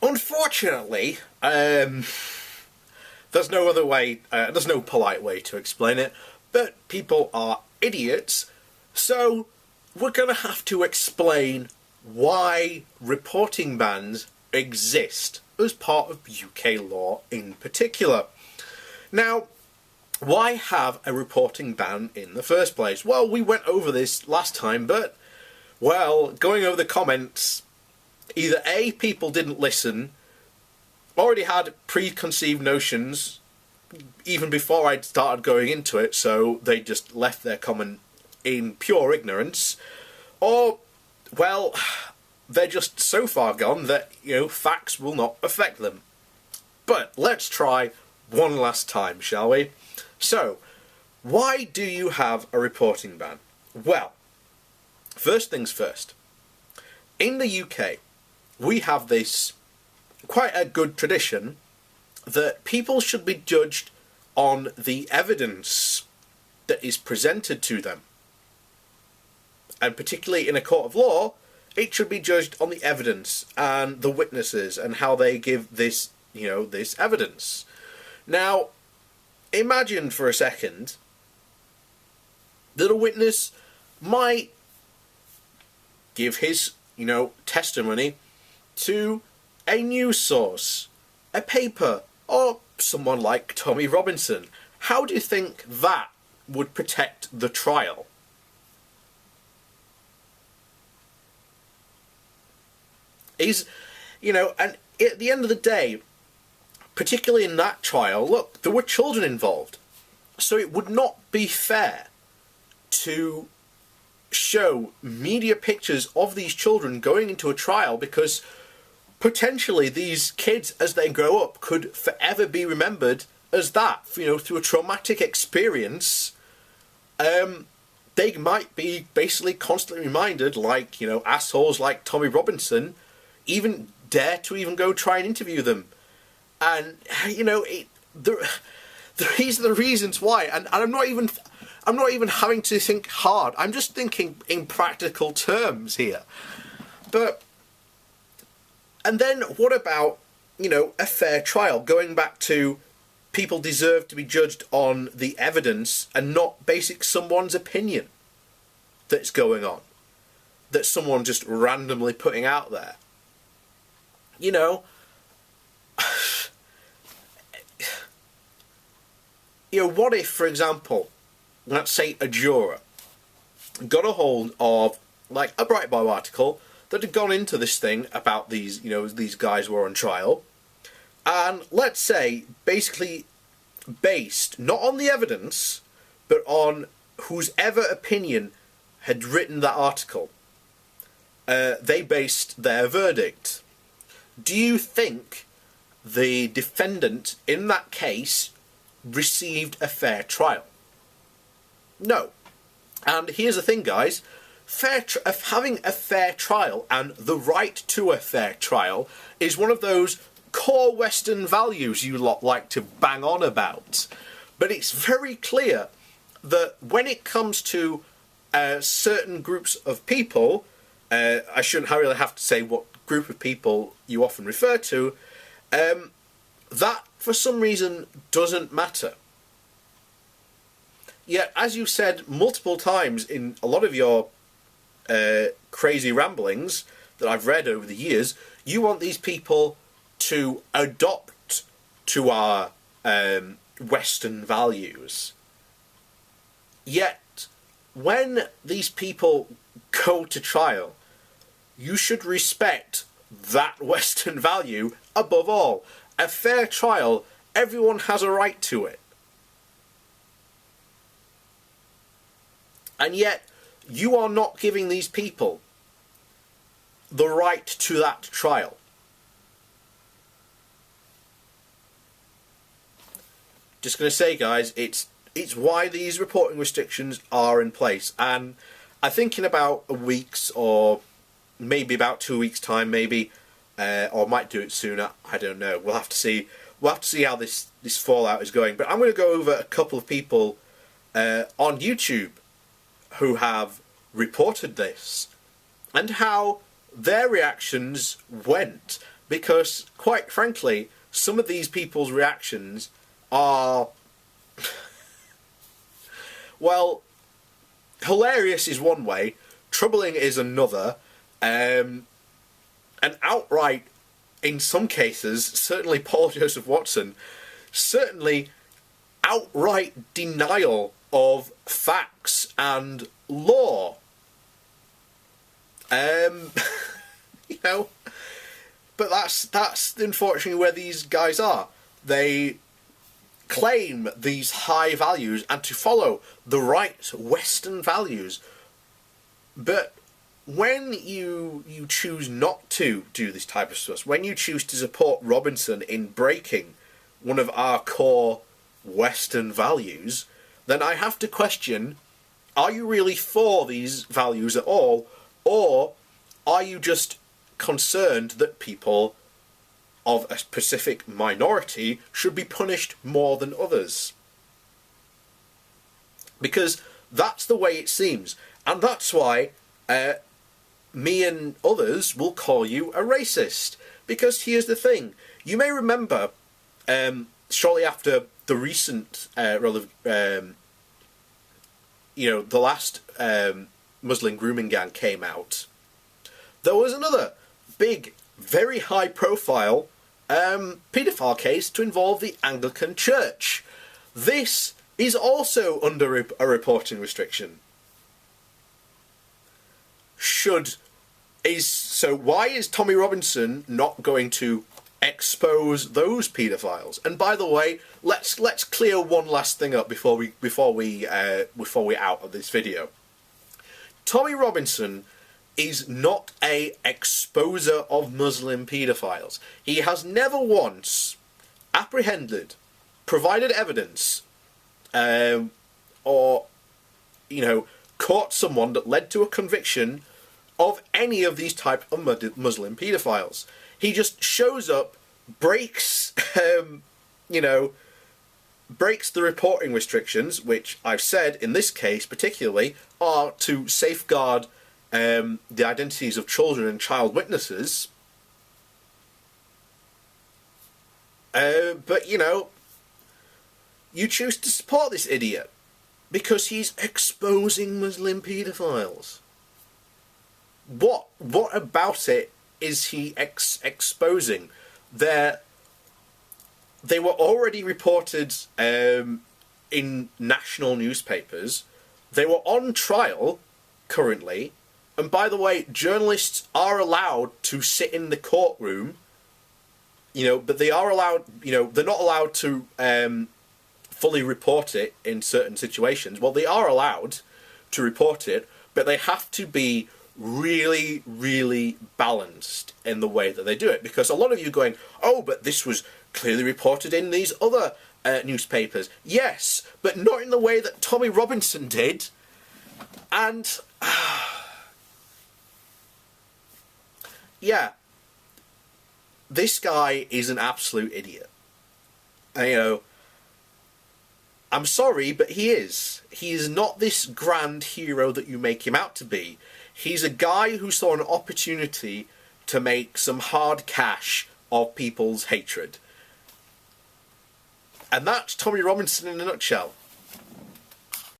Unfortunately, there's no other way, there's no polite way to explain it, but people are idiots, so we're going to have to explain why reporting bans exist as part of UK law in particular. Now, why have a reporting ban in the first place? Well, we went over this last time, but, well, going over the comments, either A, people didn't listen, already had preconceived notions even before I'd started going into it, so they just left their comment in pure ignorance, or, well, they're just so far gone that, facts will not affect them. But let's try one last time, shall we? So, why do you have a reporting ban? Well, first things first. In the UK, we have this quite a good tradition that people should be judged on the evidence that is presented to them. And particularly in a court of law, it should be judged on the evidence and the witnesses and how they give this, this evidence. Now, imagine for a second that a witness might give his, testimony to a news source, a paper, or someone like Tommy Robinson. How do you think that would protect the trial? And at the end of the day, particularly in that trial, look, there were children involved. So it would not be fair to show media pictures of these children going into a trial, because potentially these kids, as they grow up, could forever be remembered as that, through a traumatic experience. They might be basically constantly reminded, like, assholes like Tommy Robinson even dare to even go try and interview them. And, these are the reasons why. And I'm not even having to think hard. I'm just thinking in practical terms here. And then what about, a fair trial? Going back to people deserve to be judged on the evidence and not someone's opinion that's going on, that someone just randomly putting out there. What if, for example, let's say a juror got a hold of, like, a Breitbart article that had gone into this thing about these, these guys were on trial, and let's say, basically based, not on the evidence, but on whosever opinion had written that article, they based their verdict. Do you think the defendant in that case received a fair trial? No. And here's the thing, guys. Having a fair trial and the right to a fair trial is one of those core Western values you lot like to bang on about. But it's very clear that when it comes to certain groups of people, I shouldn't really have to say what group of people you often refer to, that for some reason doesn't matter. Yet, as you said multiple times in a lot of your crazy ramblings that I've read over the years, you want these people to adopt to our Western values. Yet, when these people go to trial, you should respect that Western value above all. A fair trial, everyone has a right to it. And yet, you are not giving these people the right to that trial. Just going to say, guys, it's why these reporting restrictions are in place. And I think in about a week's, or maybe about 2 weeks' time, maybe, or might do it sooner. I don't know. We'll have to see. We'll have to see how this fallout is going. But I'm going to go over a couple of people on YouTube who have reported this and how their reactions went. because, quite frankly, some of these people's reactions are, well, hilarious is one way, troubling is another, and outright, in some cases, certainly Paul Joseph Watson, certainly outright denial of facts and law. You know, but that's unfortunately where these guys are. They claim these high values and to follow the right Western values, but when you choose not to do this type of stuff, when you choose to support Robinson in breaking one of our core Western values, then I have to question, are you really for these values at all, or are you just concerned that people of a specific minority should be punished more than others? Because that's the way it seems, and that's why me and others will call you a racist. Because here's the thing, you may remember shortly after the recent the last Muslim grooming gang came out, there was another big, very high profile paedophile case to involve the Anglican Church. This is also under a reporting restriction. So why is Tommy Robinson not going to expose those paedophiles? And by the way, let's clear one last thing up before we out of this video. Tommy Robinson is not a exposer of Muslim paedophiles. He has never once apprehended, provided evidence, or caught someone that led to a conviction of any of these type of Muslim paedophiles. He just shows up, breaks breaks the reporting restrictions, which I've said in this case particularly are to safeguard the identities of children and child witnesses. But you choose to support this idiot because he's exposing Muslim paedophiles. What about it is he exposing? They were already reported in national newspapers. They were on trial currently. And by the way, journalists are allowed to sit in the courtroom, but they are allowed, they're not allowed to fully report it in certain situations. Well, they are allowed to report it, but they have to be really, really balanced in the way that they do it. Because a lot of you going, oh, but this was clearly reported in these other newspapers. Yes, but not in the way that Tommy Robinson did. And yeah, this guy is an absolute idiot. I'm sorry, but he is. He is not this grand hero that you make him out to be. He's a guy who saw an opportunity to make some hard cash of people's hatred. And that's Tommy Robinson in a nutshell.